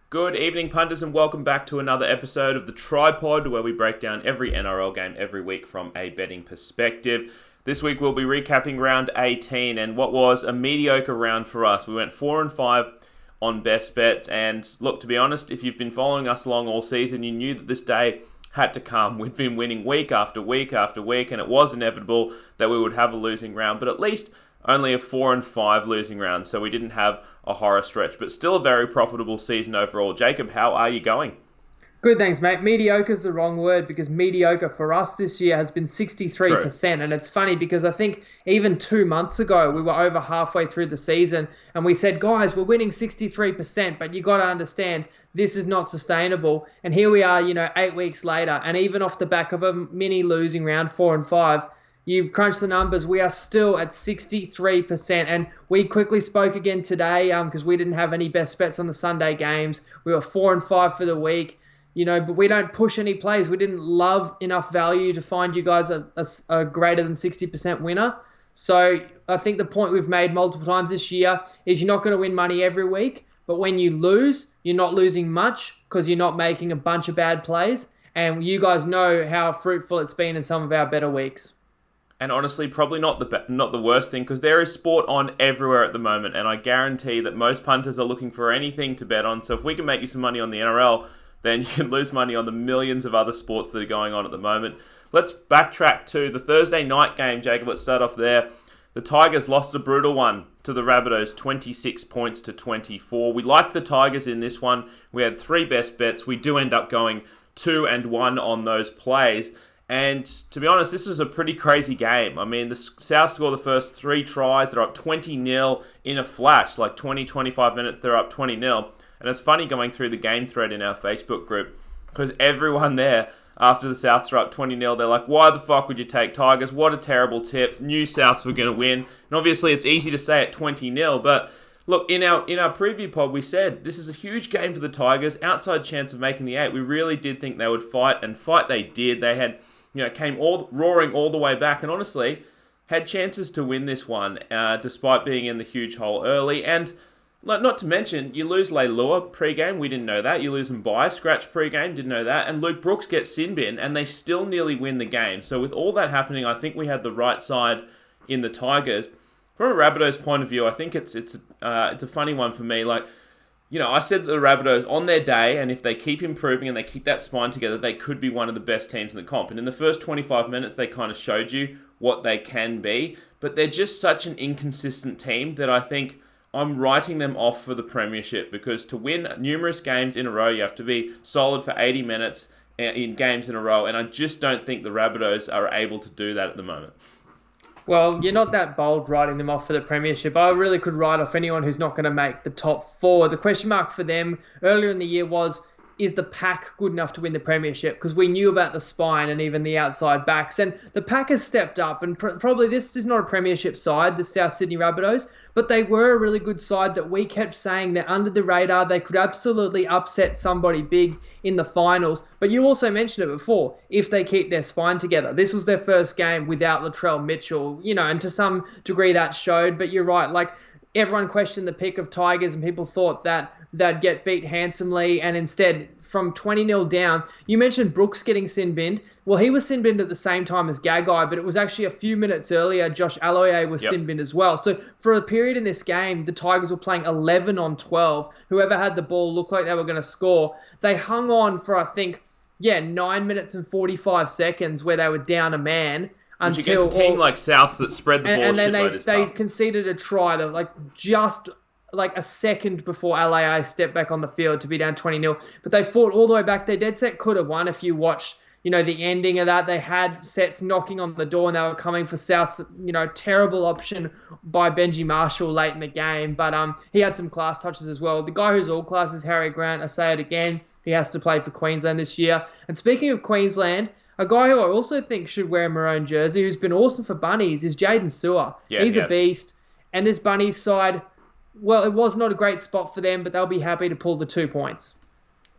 Good evening, punters, and welcome back to another episode of the Tripod, where we break down every NRL game every week from a betting perspective. This week we'll be recapping round 18 and what was a mediocre round for us. We went 4-5 on best bets, and look, to be honest, if you've been following us along all season, you knew that this day had to come. We'd been winning week after week after week, and it was inevitable that we would have a losing round, but at least only a 4-5 losing round, so we didn't have a horror stretch, but still a very profitable season overall. Jacob, how are you going? Good, thanks, mate. Mediocre is the wrong word because mediocre for us this year has been 63%. True. And it's funny because I think even 2 months ago, we were over halfway through the season and we said, guys, we're winning 63%, but you got to understand this is not sustainable. And here we are, 8 weeks later, and even off the back of a mini losing round, 4-5, you crunch the numbers, we are still at 63%. And we quickly spoke again today because we didn't have any best bets on the Sunday games. We were 4-5 for the week, but we don't push any plays. We didn't love enough value to find you guys a greater than 60% winner. So I think the point we've made multiple times this year is you're not going to win money every week. But when you lose, you're not losing much because you're not making a bunch of bad plays. And you guys know how fruitful it's been in some of our better weeks. And honestly, probably not the worst thing, because there is sport on everywhere at the moment, and I guarantee that most punters are looking for anything to bet on. So if we can make you some money on the NRL, then you can lose money on the millions of other sports that are going on at the moment. Let's backtrack to the Thursday night game, Jacob. Let's start off there. The Tigers lost a brutal one to the Rabbitohs, 26 points to 24. We liked the Tigers in this one. We had 3 best bets. We do end up going 2-1 on those plays. And to be honest, this was a pretty crazy game. I mean, the South scored the first 3 tries. They're up 20-0 in a flash, like 20-25 minutes, they're up 20-0. And it's funny going through the game thread in our Facebook group because everyone there, after the Souths are up 20-0, they're like, why the fuck would you take Tigers? What a terrible tip. Knew Souths were going to win. And obviously, it's easy to say at 20-0, but look, in our preview pod, we said this is a huge game for the Tigers, outside chance of making the 8. We really did think they would fight, and fight they did. They had came roaring all the way back, and honestly, had chances to win this one, despite being in the huge hole early. And not to mention, you lose Leilua pre-game, we didn't know that. You lose Mbai, scratch pre-game, didn't know that. And Luke Brooks gets sin bin, and they still nearly win the game. So with all that happening, I think we had the right side in the Tigers. From a Rabbitohs point of view, I think it's a funny one for me. I said that the Rabbitohs, on their day, and if they keep improving and they keep that spine together, they could be one of the best teams in the comp. And in the first 25 minutes, they kind of showed you what they can be. But they're just such an inconsistent team that I think I'm writing them off for the Premiership, because to win numerous games in a row, you have to be solid for 80 minutes in games in a row. And I just don't think the Rabbitohs are able to do that at the moment. Well, you're not that bold writing them off for the Premiership. I really could write off anyone who's not going to make the top 4. The question mark for them earlier in the year was, is the pack good enough to win the Premiership? Because we knew about the spine and even the outside backs. And the pack has stepped up. And probably this is not a Premiership side, the South Sydney Rabbitohs, but they were a really good side that we kept saying they're under the radar. They could absolutely upset somebody big in the finals. But you also mentioned it before, if they keep their spine together. This was their first game without Latrell Mitchell, and to some degree that showed. But you're right, everyone questioned the pick of Tigers and people thought that they'd get beat handsomely, and instead, from 20-0 down, you mentioned Brooks getting sin-binned. Well, he was sin-binned at the same time as Gagai, but it was actually a few minutes earlier, Josh Aloiai was sin-binned as well. So for a period in this game, the Tigers were playing 11 on 12. Whoever had the ball looked like they were going to score. They hung on for, I think, 9 minutes and 45 seconds where they were down a man. Which against a team like South that spread the ball, and then they conceded a try that just a second before LAA stepped back on the field to be down 20-0. But they fought all the way back. Their dead set could have won if you watched, the ending of that. They had sets knocking on the door and they were coming for South's, terrible option by Benji Marshall late in the game. But he had some class touches as well. The guy who's all class is Harry Grant. I say it again. He has to play for Queensland this year. And speaking of Queensland, a guy who I also think should wear a maroon jersey, who's been awesome for Bunnies, is Jaden Sewer. Yeah, he's a beast. And this Bunnies side, well, it was not a great spot for them, but they'll be happy to pull the 2 points.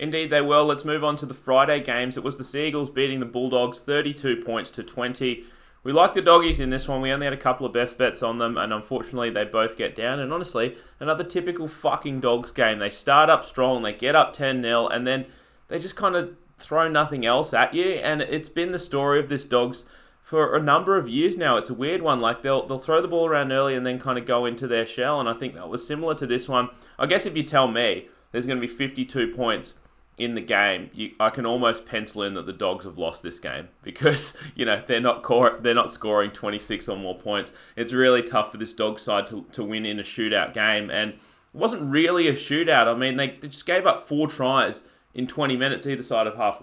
Indeed, they will. Let's move on to the Friday games. It was the Seagulls beating the Bulldogs 32 points to 20. we like the doggies in this one. We only had a couple of best bets on them, and unfortunately they both get down. And honestly, another typical fucking Dogs game. They start up strong, they get up 10-0, and then they just kind of throw nothing else at you. And it's been the story of this Dogs for a number of years now. It's a weird one. Like, they'll throw the ball around early and then kind of go into their shell, and I think that was similar to this one. I guess if you tell me there's going to be 52 points in the game, I can almost pencil in that the Dogs have lost this game because, they're not scoring 26 or more points. It's really tough for this Dogs side to win in a shootout game, and it wasn't really a shootout. I mean, they just gave up 4 tries in 20 minutes either side of half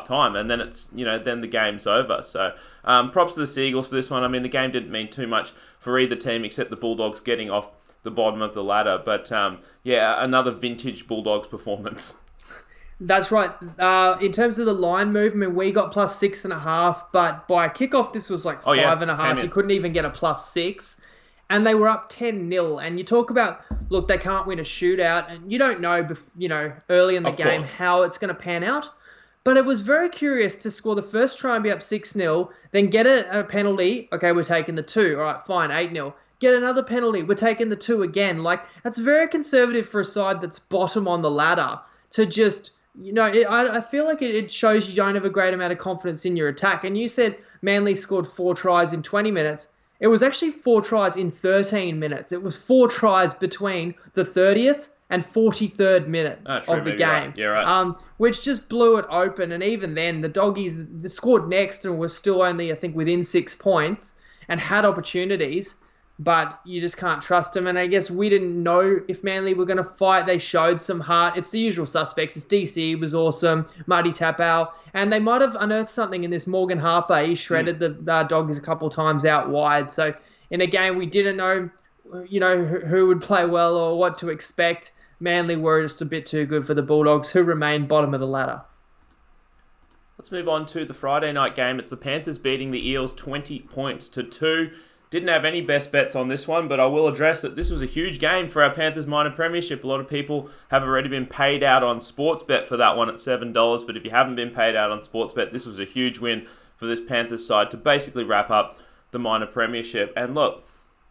time, and then then the game's over. So props to the Seagulls for this one. I mean, the game didn't mean too much for either team except the Bulldogs getting off the bottom of the ladder, but another vintage Bulldogs performance. That's right. In terms of the line movement, we got plus 6.5, but by kickoff, this was like 5.5. You couldn't even get a plus 6. And they were up 10-0. And you talk about, look, they can't win a shootout. And you don't know, early in the game how it's going to pan out. But it was very curious to score the first try and be up 6-0, then get a penalty. Okay, we're taking the 2. All right, fine, 8-0. Get another penalty. We're taking the 2 again. Like, that's very conservative for a side that's bottom on the ladder to just... I feel like it shows you don't have a great amount of confidence in your attack. And you said Manly scored 4 tries in 20 minutes. It was actually 4 tries in 13 minutes. It was 4 tries between the 30th and 43rd minute of the game. Right. Yeah, right. Which just blew it open. And even then, the Doggies scored next and were still only, I think, within 6 points and had opportunities. But you just can't trust them. And I guess we didn't know if Manly were going to fight. They showed some heart. It's the usual suspects. It's DC was awesome, Marty Tapau. And they might have unearthed something in this Morgan Harper. He shredded the Doggies a couple times out wide. So in a game we didn't know, who would play well or what to expect. Manly were just a bit too good for the Bulldogs, who remain bottom of the ladder. Let's move on to the Friday night game. It's the Panthers beating the Eels 20 points to 2. Didn't have any best bets on this one, but I will address that this was a huge game for our Panthers minor premiership. A lot of people have already been paid out on Sportsbet for that one at $7, but if you haven't been paid out on Sportsbet, this was a huge win for this Panthers side to basically wrap up the minor premiership. And look,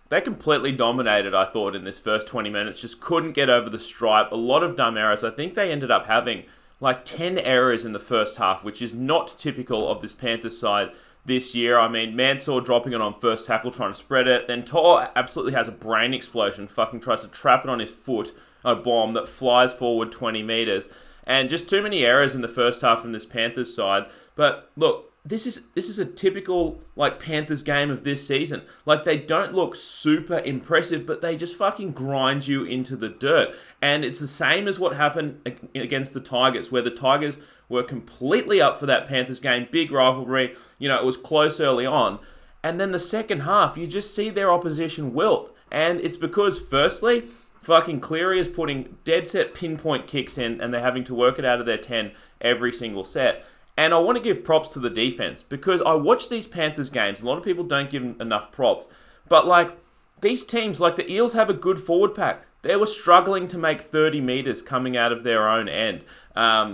they completely dominated, I thought, in this first 20 minutes. Just couldn't get over the stripe. A lot of dumb errors. I think they ended up having like 10 errors in the first half, which is not typical of this Panthers side this year. I mean, Mansour dropping it on first tackle, trying to spread it. Then Tor absolutely has a brain explosion, fucking tries to trap it on his foot, a bomb that flies forward 20 metres. And just too many errors in the first half from this Panthers side. But look, this is a typical like Panthers game of this season. Like, they don't look super impressive, but they just fucking grind you into the dirt. And it's the same as what happened against the Tigers, where the Tigers were completely up for that Panthers game. Big rivalry. It was close early on. And then the second half, you just see their opposition wilt. And it's because, firstly, fucking Cleary is putting dead set pinpoint kicks in, and they're having to work it out of their 10 every single set. And I want to give props to the defense, because I watch these Panthers games. A lot of people don't give them enough props. But, these teams, like the Eels, have a good forward pack. They were struggling to make 30 metres coming out of their own end.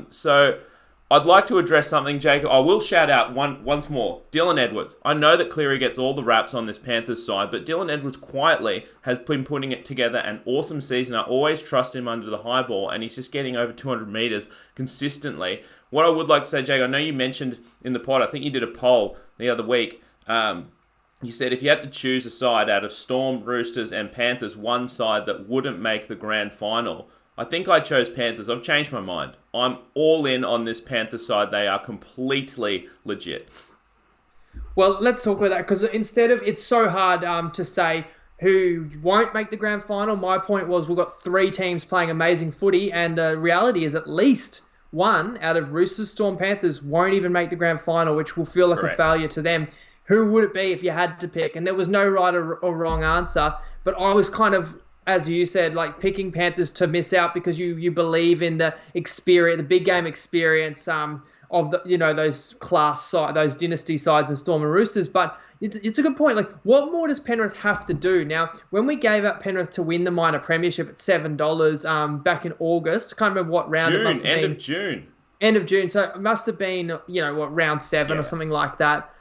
So I'd like to address something, Jacob. I will shout out once more, Dylan Edwards. I know that Cleary gets all the raps on this Panthers side, but Dylan Edwards quietly has been putting it together an awesome season. I always trust him under the high ball, and he's just getting over 200 metres consistently. What I would like to say, Jacob, I know you mentioned in the pod, I think you did a poll the other week. You said if you had to choose a side out of Storm, Roosters, and Panthers, one side that wouldn't make the grand final, I think I chose Panthers. I've changed my mind. I'm all in on this Panthers side. They are completely legit. Well, let's talk about that, because instead of, it's so hard to say who won't make the grand final. My point was we've got 3 teams playing amazing footy, and the reality is at least one out of Roosters, Storm, Panthers won't even make the grand final, which will feel like a failure to them. Who would it be if you had to pick? And there was no right or wrong answer, but I was kind of, as you said, picking Panthers to miss out because you believe in the experience, the big game experience of the those those dynasty sides and Storm and Roosters. But it's a good point. What more does Penrith have to do? Now, when we gave up Penrith to win the minor premiership at $7 back in August, can't remember what round it must have been. End of June. So it must have been round 7 or something like that.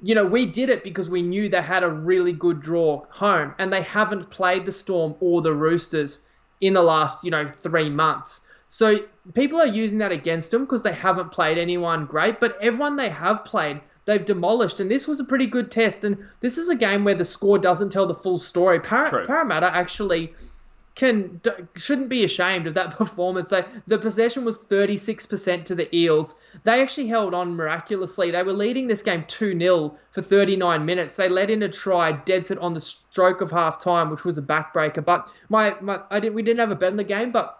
we did it because we knew they had a really good draw home, and they haven't played the Storm or the Roosters in the last, 3 months. So people are using that against them because they haven't played anyone great, but everyone they have played, they've demolished, and this was a pretty good test. And this is a game where the score doesn't tell the full story. Parramatta actually shouldn't be ashamed of that performance. The possession was 36% to the Eels. They actually held on miraculously. They were leading this game 2-0 for 39 minutes. They let in a try dead set on the stroke of half time, which was a backbreaker. But we didn't have a bet in the game, but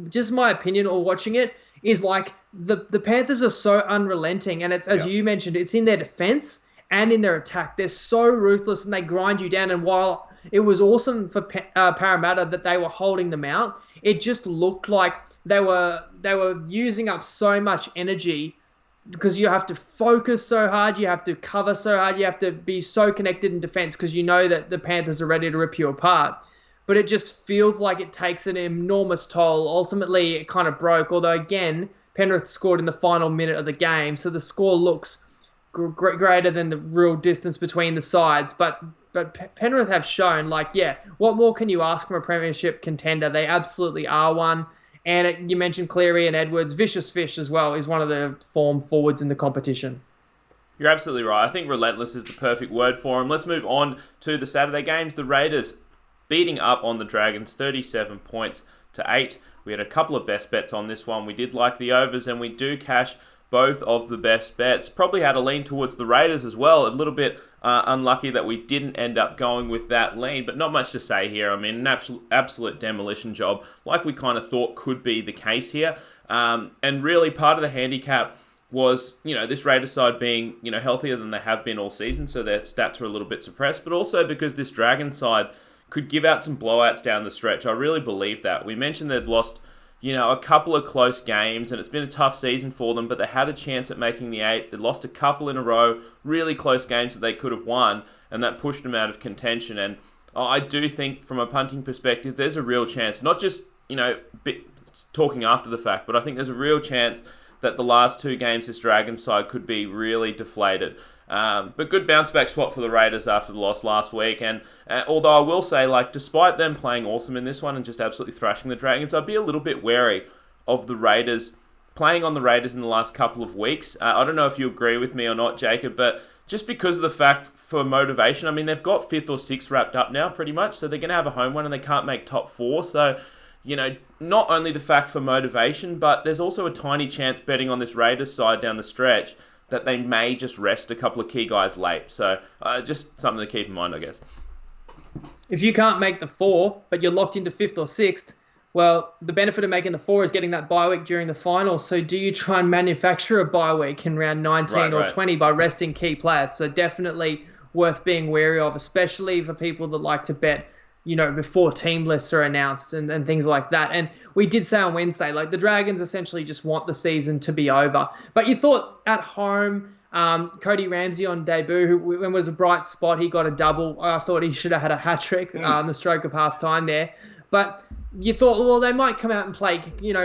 just my opinion or watching it is like the Panthers are so unrelenting, and it's, as you mentioned, it's in their defense and in their attack. They're so ruthless and they grind you down. And while it was awesome for Parramatta that they were holding them out, it just looked like they were using up so much energy because you have to focus so hard, you have to cover so hard, you have to be so connected in defense because you know that the Panthers are ready to rip you apart. But it just feels like it takes an enormous toll. Ultimately, it kind of broke, although again, Penrith scored in the final minute of the game, so the score looks greater than the real distance between the sides. But Penrith have shown, what more can you ask from a premiership contender? They absolutely are one. And you mentioned Cleary and Edwards. Vicious Fish as well is one of the form forwards in the competition. You're absolutely right. I think relentless is the perfect word for him. Let's move on to the Saturday games. The Raiders beating up on the Dragons 37 points to 8. We had a couple of best bets on this one. We did like the overs, and we do cash both of the best bets. Probably had a lean towards the Raiders as well. A little bit unlucky that we didn't end up going with that lean, but not much to say here. I mean, an absolute demolition job, like we kind of thought could be the case here. And really part of the handicap was, this Raiders side being, healthier than they have been all season, so their stats were a little bit suppressed, but also because this Dragons side could give out some blowouts down the stretch. I really believe that. We mentioned they'd lost, a couple of close games, and it's been a tough season for them, but they had a chance at making the 8. They lost a couple in a row, really close games that they could have won, and that pushed them out of contention. And I do think, from a punting perspective, there's a real chance, not just, talking after the fact, but I think there's a real chance that the last 2 games this Dragons side could be really deflated. But good bounce back spot for the Raiders after the loss last week. And although I will say, despite them playing awesome in this one and just absolutely thrashing the Dragons, I'd be a little bit wary of the Raiders, playing on the Raiders in the last couple of weeks. I don't know if you agree with me or not, Jacob, but just because of the fact for motivation, I mean, they've got 5th or 6th wrapped up now pretty much, so they're going to have a home one and they can't make top 4. So, not only the fact for motivation, but there's also a tiny chance betting on this Raiders side down the stretch that they may just rest a couple of key guys late. So just something to keep in mind, I guess. If you can't make the 4, but you're locked into 5th or 6th, well, the benefit of making the 4 is getting that bye week during the finals. So do you try and manufacture a bye week in round 19 or 20 by resting key players? So definitely worth being wary of, especially for people that like to bet, before team lists are announced and things like that. And we did say on Wednesday, the Dragons essentially just want the season to be over. But you thought at home, Cody Ramsey on debut, who was a bright spot, he got a double. I thought he should have had a hat-trick on the stroke of half-time there. But you thought, well, they might come out and play,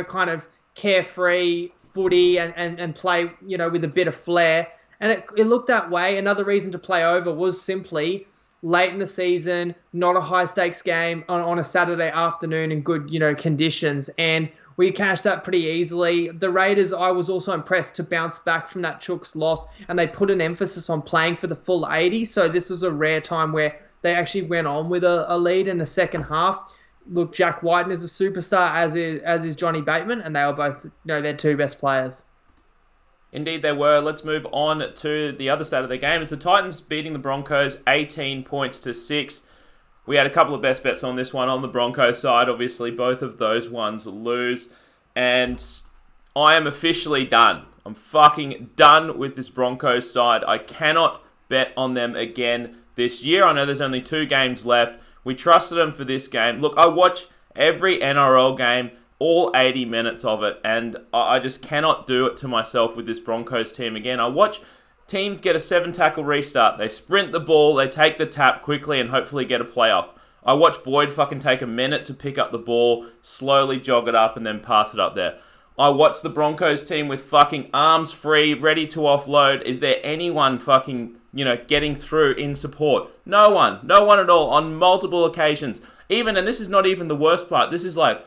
kind of carefree footy and play, with a bit of flair. And it looked that way. Another reason to play over was simply late in the season, not a high-stakes game on a Saturday afternoon in good, conditions. And we cashed that pretty easily. The Raiders, I was also impressed to bounce back from that Chooks loss, and they put an emphasis on playing for the full 80. So this was a rare time where they actually went on with a lead in the second half. Look, Jack Whiten is a superstar, as is Johnny Bateman, and they were both, their 2 best players. Indeed they were. Let's move on to the other side of the game. It's the Titans beating the Broncos 18 points to 6. We had a couple of best bets on this one on the Broncos side. Obviously, both of those ones lose. And I am officially done. I'm fucking done with this Broncos side. I cannot bet on them again this year. I know there's only 2 games left. We trusted them for this game. Look, I watch every NRL game, all 80 minutes of it, and I just cannot do it to myself with this Broncos team again. I watch teams get a 7-tackle restart. They sprint the ball, they take the tap quickly, and hopefully get a playoff. I watch Boyd fucking take a minute to pick up the ball, slowly jog it up, and then pass it up there. I watched the Broncos team with fucking arms free, ready to offload. Is there anyone fucking, getting through in support? No one. No one at all on multiple occasions. Even, and this is not even the worst part, this is like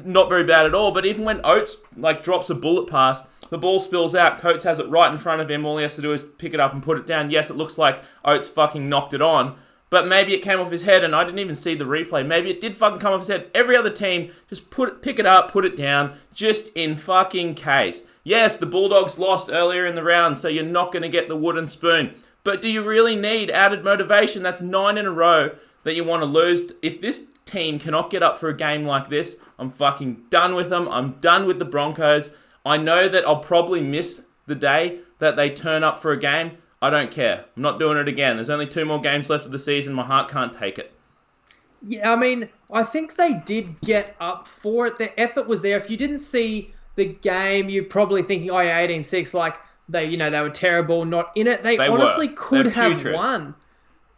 not very bad at all, but even when Oates drops a bullet pass, the ball spills out, Coates has it right in front of him, all he has to do is pick it up and put it down. Yes, it looks like Oates fucking knocked it on, but maybe it came off his head and I didn't even see the replay. Maybe it did fucking come off his head. Every other team, just pick it up, put it down, just in fucking case. Yes, the Bulldogs lost earlier in the round, so you're not going to get the wooden spoon. But do you really need added motivation? That's 9 in a row that you want to lose. If this team cannot get up for a game like this, I'm fucking done with them. I'm done with the Broncos. I know that I'll probably miss the day that they turn up for a game. I don't care. I'm not doing it again. There's only 2 more games left of the season. My heart can't take it. Yeah, I mean, I think they did get up for it. The effort was there. If you didn't see the game, you're probably thinking, oh yeah, 18-6, like they were terrible, not in it. They honestly could have won.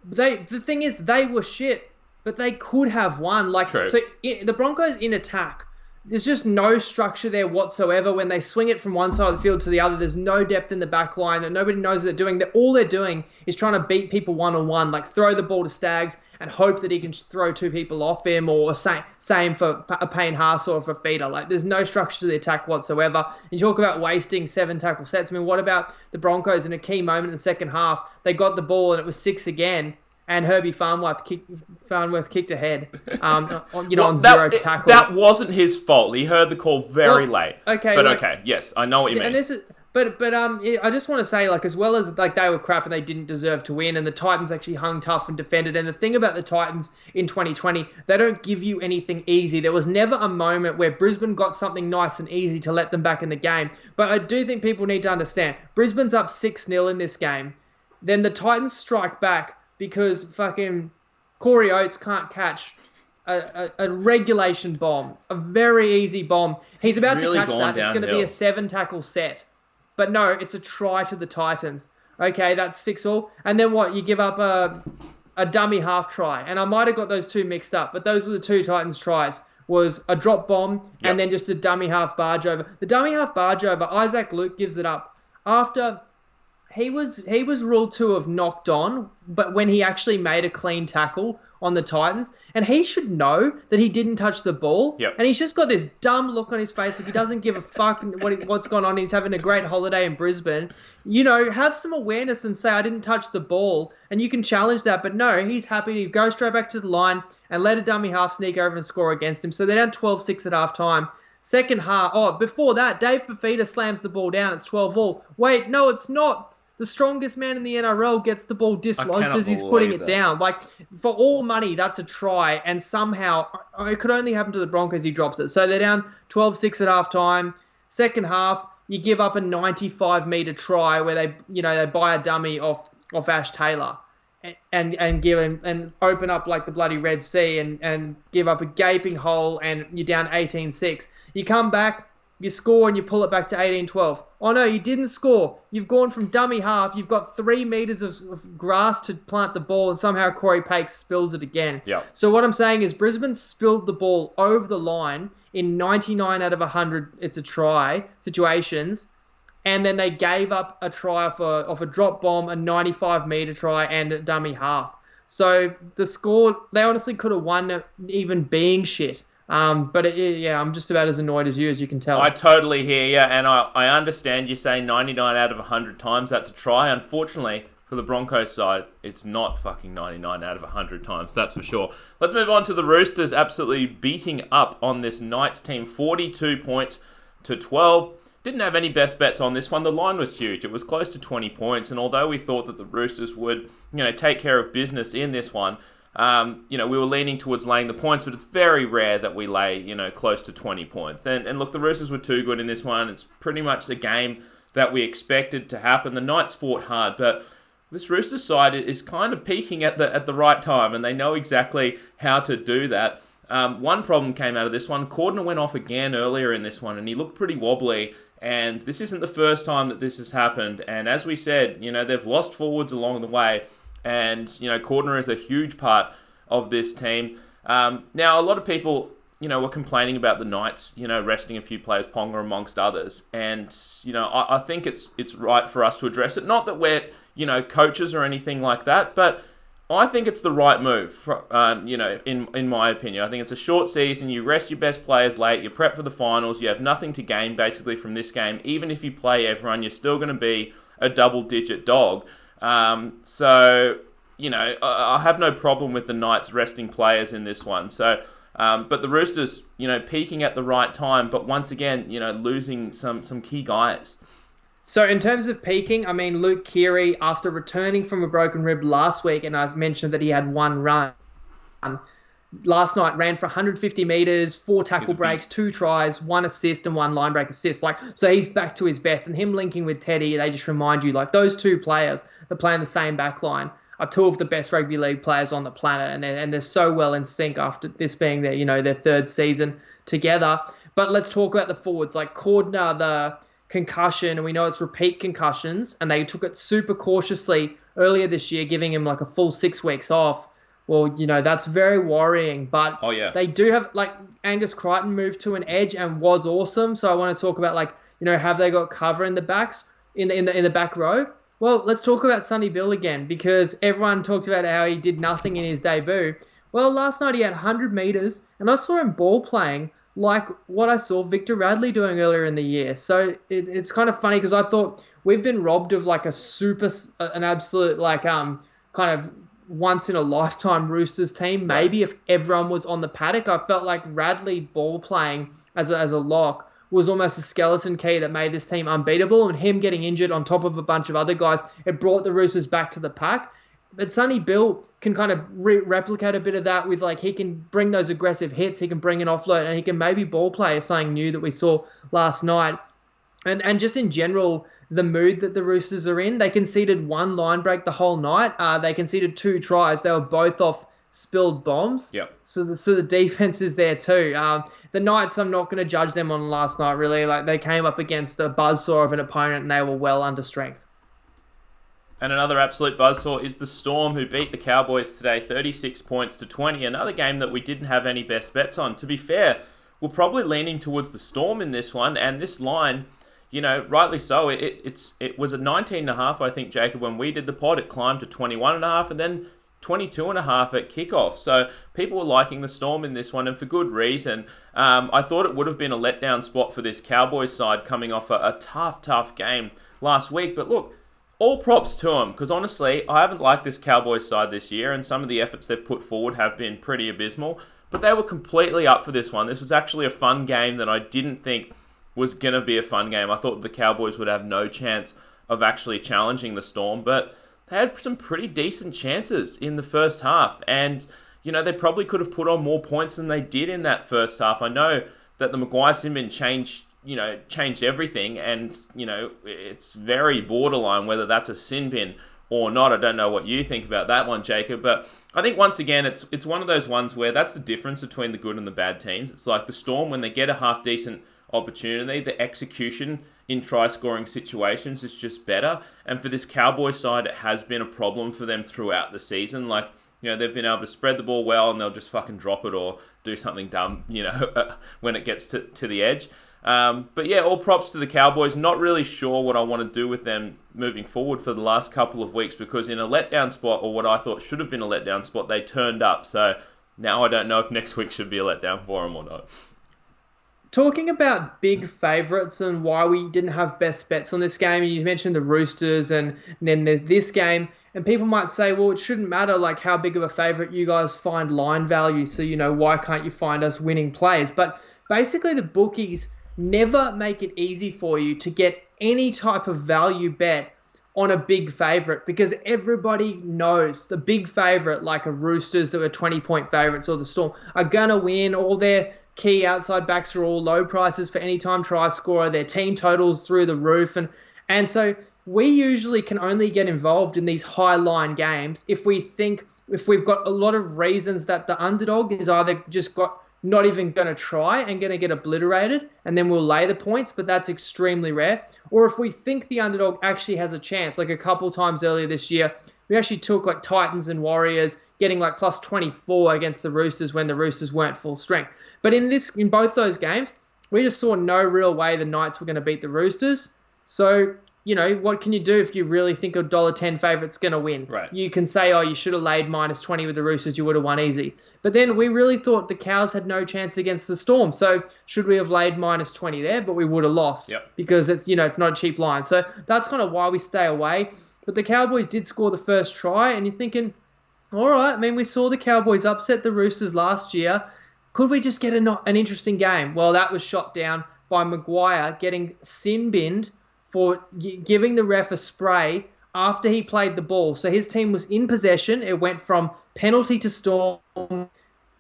The thing is, they were shit, but they could have won. True. So the Broncos in attack, there's just no structure there whatsoever. When they swing it from one side of the field to the other, there's no depth in the back line that nobody knows what they're doing. All they're doing is trying to beat people one-on-one, like throw the ball to Staggs and hope that he can throw 2 people off him, or same for a Payne Haas or for Feeder. Like, there's no structure to the attack whatsoever. And you talk about wasting 7 tackle sets. I mean, what about the Broncos in a key moment in the second half? They got the ball and it was 6 again. And Herbie Farnworth kicked ahead, on 0 tackle. That wasn't his fault. He heard the call very late. Okay, but okay, yes, I know what you mean. And this is, but I just want to say, as well as they were crap and they didn't deserve to win, and the Titans actually hung tough and defended. And the thing about the Titans in 2020, they don't give you anything easy. There was never a moment where Brisbane got something nice and easy to let them back in the game. But I do think people need to understand, Brisbane's up 6-0 in this game. Then the Titans strike back, because fucking Corey Oates can't catch a regulation bomb, a very easy bomb. He's about to catch that. It's going to be a 7 tackle set. But no, it's a try to the Titans. Okay, that's 6-all. And then what? You give up a dummy half try. And I might have got those 2 mixed up, but those are the 2 Titans tries. Was a drop bomb and then just a dummy half barge over. The dummy half barge over, Isaac Luke gives it up after... He was ruled to have knocked on, but when he actually made a clean tackle on the Titans, and he should know that he didn't touch the ball. Yep. And he's just got this dumb look on his face, like he doesn't give a fuck what's going on. He's having a great holiday in Brisbane. Have some awareness and say, I didn't touch the ball, and you can challenge that. But no, he's happy to go straight back to the line and let a dummy half sneak over and score against him. So they're down 12-6 at halftime. Second half, before that, Dave Fafita slams the ball down. It's 12-all. Wait, no, it's not. The strongest man in the NRL gets the ball dislodged as he's putting it down. For all money, that's a try. And somehow, it could only happen to the Broncos. He drops it. So they're down 12-6 at halftime. Second half, you give up a 95-meter try where they buy a dummy off Ash Taylor and give him and open up like the bloody Red Sea and give up a gaping hole, and you're down 18-6. You come back, you score, and you pull it back to 18-12. Oh no, you didn't score. You've gone from dummy half. You've got 3 meters of grass to plant the ball, and somehow Corey Pakes spills it again. Yeah. So what I'm saying is Brisbane spilled the ball over the line in 99 out of 100. It's a try situations, and then they gave up a try off a drop bomb, a 95-meter try, and a dummy half. So the score, they honestly could have won even being shit. But I'm just about as annoyed as you can tell. I totally hear you, and I understand you saying 99 out of 100 times that's a try. Unfortunately, for the Broncos side, it's not fucking 99 out of 100 times, that's for sure. Let's move on to the Roosters absolutely beating up on this Knights team, 42 points to 12. Didn't have any best bets on this one. The line was huge. It was close to 20 points, and although we thought that the Roosters would, take care of business in this one, we were leaning towards laying the points, but it's very rare that we lay, close to 20 points. And look, the Roosters were too good in this one. It's pretty much the game that we expected to happen. The Knights fought hard, but this Roosters side is kind of peaking at the right time, and they know exactly how to do that. One problem came out of this one. Cordner went off again earlier in this one, and he looked pretty wobbly. And this isn't the first time that this has happened. And as we said, they've lost forwards along the way. And, Cordner is a huge part of this team. Now, a lot of people were complaining about the Knights, resting a few players, Ponga amongst others. And, I think it's right for us to address it. Not that we're, coaches or anything like that, but I think it's the right move, in my opinion. I think it's a short season. You rest your best players late. You prep for the finals. You have nothing to gain, basically, from this game. Even if you play everyone, you're still going to be a double-digit dog. So, I have no problem with the Knights resting players in this one. So, but the Roosters, peaking at the right time, but once again, losing some key guys. So in terms of peaking, I mean, Luke Keary, after returning from a broken rib last week, and I mentioned that he had one run, last night ran for 150 metres, 4 tackle breaks, 2 tries, 1 assist, and 1 line break assist. So he's back to his best. And him linking with Teddy, they just remind you, those 2 players that play in the same back line are 2 of the best rugby league players on the planet, and they're so well in sync after this being their 3rd season together. But let's talk about the forwards, like Cordner, the concussion, and we know it's repeat concussions, and they took it super cautiously earlier this year, giving him a full 6 weeks off. Well, that's very worrying. But they do have, Angus Crichton moved to an edge and was awesome. So I want to talk about, have they got cover in the backs, in the back row? Well, let's talk about Sonny Bill again, because everyone talked about how he did nothing in his debut. Well, last night he had 100 metres, and I saw him ball playing like what I saw Victor Radley doing earlier in the year. So it's kind of funny, because I thought we've been robbed of an absolute kind of once in a lifetime Roosters team. Maybe if everyone was on the paddock, I felt like Radley ball playing as a lock was almost a skeleton key that made this team unbeatable, and him getting injured on top of a bunch of other guys, it brought the Roosters back to the pack. But Sonny Bill can kind of replicate a bit of that with, he can bring those aggressive hits, he can bring an offload, and he can maybe ball play, something new that we saw last night. And just in general, the mood that the Roosters are in, they conceded 1 line break the whole night. They conceded 2 tries. They were both off spilled bombs. Yep. So the defense is there too. The Knights, I'm not going to judge them on last night, really. They came up against a buzzsaw of an opponent, and they were well under strength. And another absolute buzzsaw is the Storm, who beat the Cowboys today, 36 points to 20. Another game that we didn't have any best bets on. To be fair, we're probably leaning towards the Storm in this one. And this line, rightly so, it was a 19.5, I think, Jacob, when we did the pod. It climbed to 21.5 and then 22.5 at kickoff. So people were liking the Storm in this one, and for good reason. I thought it would have been a letdown spot for this Cowboys side coming off a tough game last week. But look, all props to them, because honestly, I haven't liked this Cowboys side this year, and some of the efforts they've put forward have been pretty abysmal, but they were completely up for this one. This was actually a fun game that I didn't think was going to be a fun game. I thought the Cowboys would have no chance of actually challenging the Storm, but they had some pretty decent chances in the first half, and, they probably could have put on more points than they did in that first half. I know that the Maguire-Simbin changed everything, and, it's very borderline whether that's a sin bin or not. I don't know what you think about that one, Jacob, but I think once again, it's one of those ones where that's the difference between the good and the bad teams. It's like the Storm, when they get a half-decent opportunity, the execution in try-scoring situations is just better, and for this Cowboys side, it has been a problem for them throughout the season. They've been able to spread the ball well, and they'll just fucking drop it or do something dumb, when it gets to the edge. But yeah, all props to the Cowboys. Not really sure what I want to do with them moving forward for the last couple of weeks, because in a letdown spot, or what I thought should have been a letdown spot, they turned up. So now I don't know if next week should be a letdown for them or not. Talking about big favourites and why we didn't have best bets on this game, you mentioned the Roosters and then this game, and people might say, well, it shouldn't matter how big of a favourite you guys find line value, so why can't you find us winning plays? But basically the bookies never make it easy for you to get any type of value bet on a big favourite, because everybody knows the big favourite, like a Roosters that were 20-point favourites, or the Storm, are going to win. All their key outside backs are all low prices for any time try scorer. Their team totals through the roof. And so we usually can only get involved in these high line games if we've got a lot of reasons that the underdog is either not even going to try and going to get obliterated, and then we'll lay the points, but that's extremely rare. Or if we think the underdog actually has a chance, like a couple times earlier this year, we actually took Titans and Warriors, getting like plus 24 against the Roosters when the Roosters weren't full strength. But in both those games, we just saw no real way the Knights were going to beat the Roosters. So, what can you do if you really think a $1.10 favourite's going to win? Right. You can say, oh, you should have laid minus 20 with the Roosters, you would have won easy. But then we really thought the Cows had no chance against the Storm. So should we have laid minus 20 there? But we would have lost because it's not a cheap line. So that's kind of why we stay away. But the Cowboys did score the first try, and you're thinking, all right, we saw the Cowboys upset the Roosters last year. Could we just get an interesting game? Well, that was shot down by Maguire getting sin-binned for giving the ref a spray after he played the ball. So his team was in possession. It went from penalty to Storm,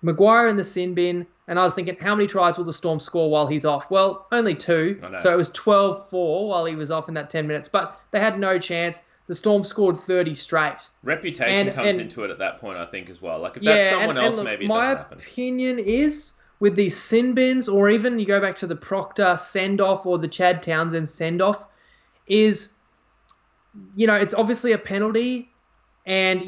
Maguire in the sin bin, and I was thinking, how many tries will the Storm score while he's off? Well, only 2. So it was 12-4 while he was off in that 10 minutes. But they had no chance. The Storm scored 30 straight. Reputation comes into it at that point, I think, as well. Like, if that's someone else, maybe it doesn't happen. My opinion is, with these sin bins, or even you go back to the Proctor send-off or the Chad Townsend send-off, is, it's obviously a penalty. And,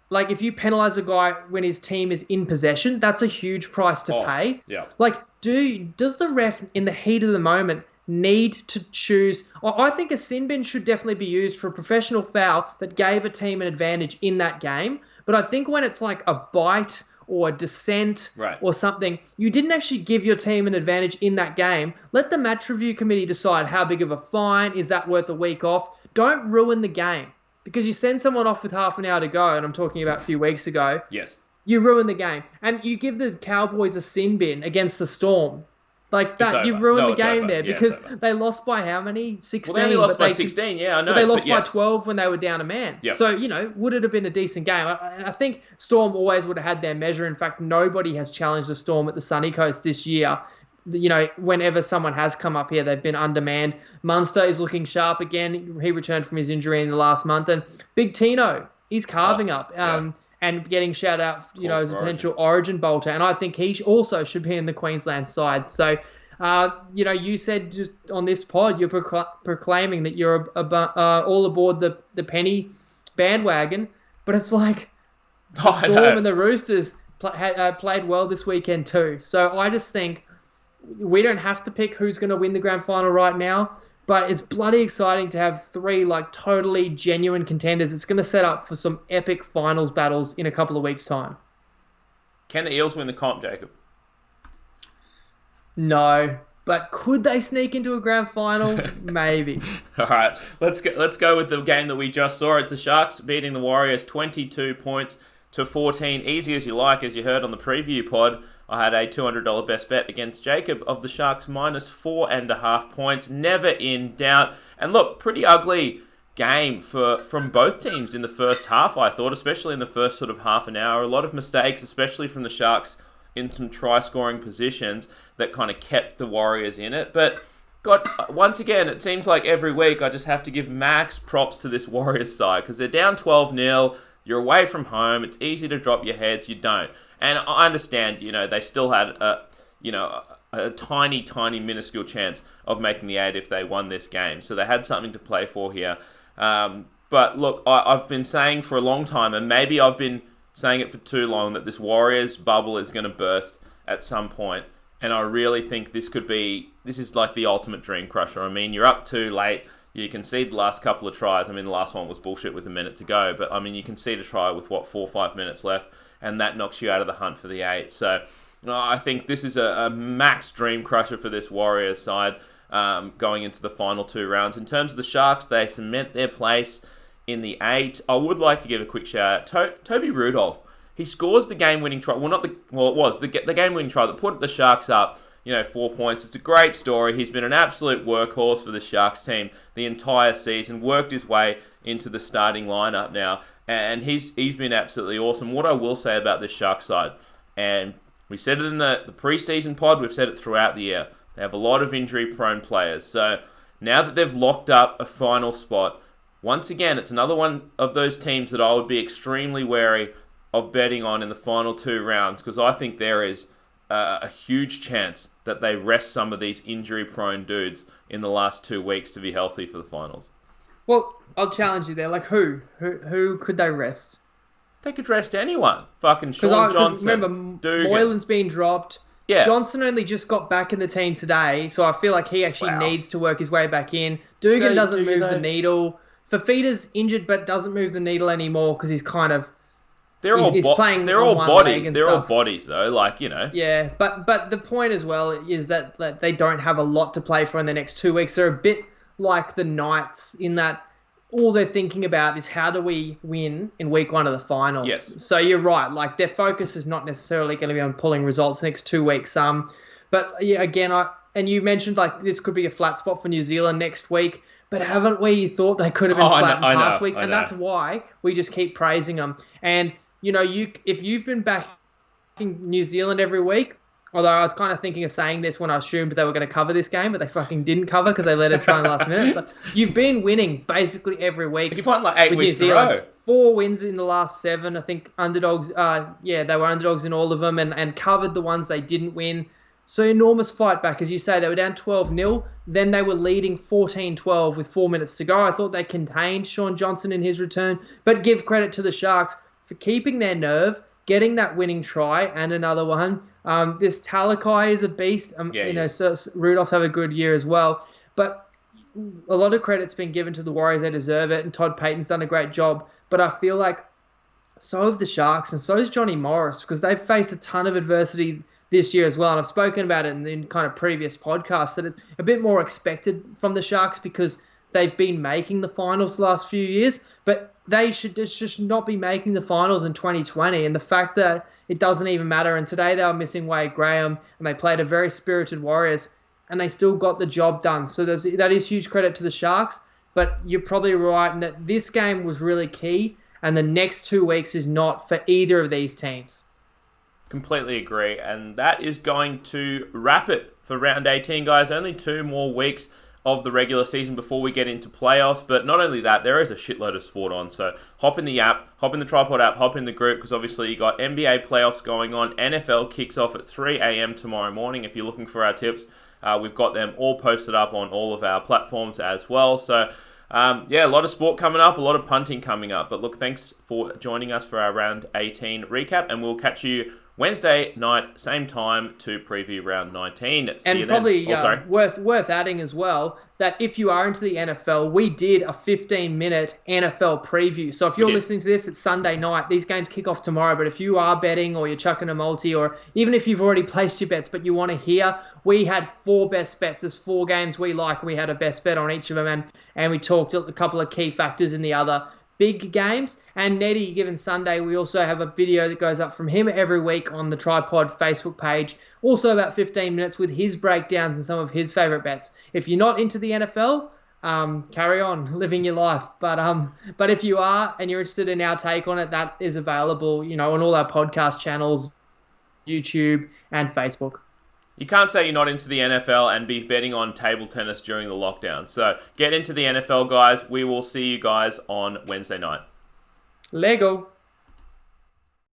like, if you penalise a guy when his team is in possession, that's a huge price to pay. Yeah. Like, does the ref, in the heat of the moment, need to choose? I think a sin bin should definitely be used for a professional foul that gave a team an advantage in that game. But I think when it's like a bite or a dissent or something, you didn't actually give your team an advantage in that game. Let the match review committee decide how big of a fine, is that worth a week off? Don't ruin the game. Because you send someone off with half an hour to go, and I'm talking about a few weeks ago. Yes. You ruin the game. And you give the Cowboys a sin bin against the Storm. Like that, you've ruined the game there because they lost by how many? 16. Well, they only lost by 16, I know. But they lost by 12 when they were down a man. Yep. So, would it have been a decent game? I think Storm always would have had their measure. In fact, nobody has challenged the Storm at the Sunny Coast this year. Whenever someone has come up here, they've been undermanned. Munster is looking sharp again. He returned from his injury in the last month. And Big Tino, he's carving up. And getting shout out, as a potential Origin bolter. And I think he also should be in the Queensland side. So, you said just on this pod, you're proclaiming that you're all aboard the penny bandwagon. But it's like the Storm and the Roosters played well this weekend too. So I just think we don't have to pick who's going to win the grand final right now. But it's bloody exciting to have 3 totally genuine contenders. It's going to set up for some epic finals battles in a couple of weeks' time. Can the Eels win the comp, Jacob? No, but could they sneak into a grand final? Maybe. All right, let's go with the game that we just saw. It's the Sharks beating the Warriors 22 points to 14. Easy as you like, as you heard on the preview pod. I had a $200 best bet against Jacob of the Sharks minus 4.5 points. Never in doubt. And look, pretty ugly game from both teams in the first half, I thought, especially in the first sort of half an hour. A lot of mistakes, especially from the Sharks in some try-scoring positions that kind of kept the Warriors in it. But God, once again, it seems like every week I just have to give max props to this Warriors side because they're down 12-0. You're away from home. It's easy to drop your heads. You don't. And I understand, they still had a tiny, tiny, minuscule chance of making the 8 if they won this game. So they had something to play for here. But look, I've been saying for a long time, and maybe I've been saying it for too long, that this Warriors bubble is going to burst at some point. And I really think this is like the ultimate dream crusher. I mean, you're up too late. You concede the last couple of tries. I mean, the last one was bullshit with a minute to go. But, I mean, you concede a try with, 4 or 5 minutes left. And that knocks you out of the hunt for the 8. So I think this is a max dream crusher for this Warriors side going into the final 2 rounds. In terms of the Sharks, they cement their place in the 8. I would like to give a quick shout out. Toby Rudolph, he scores the game-winning try. Well, it was the game-winning try that put the Sharks up, 4 points. It's a great story. He's been an absolute workhorse for the Sharks team the entire season, worked his way into the starting lineup now. And he's been absolutely awesome. What I will say about this Sharks side, and we said it in the preseason pod, we've said it throughout the year, they have a lot of injury-prone players. So now that they've locked up a final spot, once again, it's another one of those teams that I would be extremely wary of betting on in the final 2 rounds because I think there is a huge chance that they rest some of these injury-prone dudes in the last 2 weeks to be healthy for the finals. Well, I'll challenge you there. Like who? Who could they rest? They could rest anyone. Fucking Because Sean Johnson. remember, Dugan. Moylan's been dropped. Yeah. Johnson only just got back in the team today, so I feel like he actually needs to work his way back in. Dugan doesn't move the needle. Fafita's injured but doesn't move the needle anymore because he's kind of... They're all playing they're all body. They're all bodies though, like, you know. Yeah, but the point as well is that they don't have a lot to play for in the next 2 weeks. They're a bit like the Knights in that all they're thinking about is how do we win in week 1 of the finals. Yes. So you're right. Like their focus is not necessarily going to be on pulling results the next 2 weeks. But yeah, again, and you mentioned like this could be a flat spot for New Zealand next week. But haven't we thought they could have been flat in past weeks? And that's why we just keep praising them. And you know, if you've been backing New Zealand every week, although I was kind of thinking of saying this when I assumed they were going to cover this game, but they fucking didn't cover because they let it try in the last minute. But you've been winning basically every week. You've won like 8 weeks in a row. 4 wins in the last 7. I think underdogs. They were underdogs in all of them and covered the ones they didn't win. So enormous fight back. As you say, they were down 12-0. Then they were leading 14-12 with 4 minutes to go. I thought they contained Sean Johnson in his return. But give credit to the Sharks for keeping their nerve, getting that winning try and another one. This Talakai is a beast. So Rudolph's have a good year as well. But a lot of credit's been given to the Warriors. They deserve it. And Todd Payton's done a great job. But I feel like so have the Sharks and so has Johnny Morris because they've faced a ton of adversity this year as well. And I've spoken about it in kind of previous podcasts that it's a bit more expected from the Sharks because they've been making the finals the last few years. But they should just not be making the finals in 2020. And the fact that it doesn't even matter. And today they were missing Wade Graham and they played a very spirited Warriors and they still got the job done. So that is huge credit to the Sharks. But you're probably right in that this game was really key and the next 2 weeks is not for either of these teams. Completely agree. And that is going to wrap it for round 18, guys. Only 2 more weeks of the regular season before we get into playoffs. But not only that, there is a shitload of sport on. So hop in the app, hop in the Tripod app, hop in the group, because obviously you got NBA playoffs going on. NFL kicks off at 3 a.m. tomorrow morning. If you're looking for our tips, we've got them all posted up on all of our platforms as well. So a lot of sport coming up, a lot of punting coming up. But look, thanks for joining us for our round 18 recap, and we'll catch you Wednesday night, same time, to preview round 19. See you probably then. worth adding as well that if you are into the NFL, we did a 15-minute NFL preview. So if you're listening to this, it's Sunday night. These games kick off tomorrow. But if you are betting or you're chucking a multi, or even if you've already placed your bets but you want to hear, we had 4 best bets. There's 4 games we like. We had a best bet on each of them, and we talked a couple of key factors in the other big games. And Nettie, given Sunday, we also have a video that goes up from him every week on the Tripod Facebook page. Also about 15 minutes with his breakdowns and some of his favorite bets. If you're not into the NFL, carry on living your life. But if you are and you're interested in our take on it, that is available, on all our podcast channels, YouTube and Facebook. You can't say you're not into the NFL and be betting on table tennis during the lockdown. So get into the NFL, guys. We will see you guys on Wednesday night. Lego.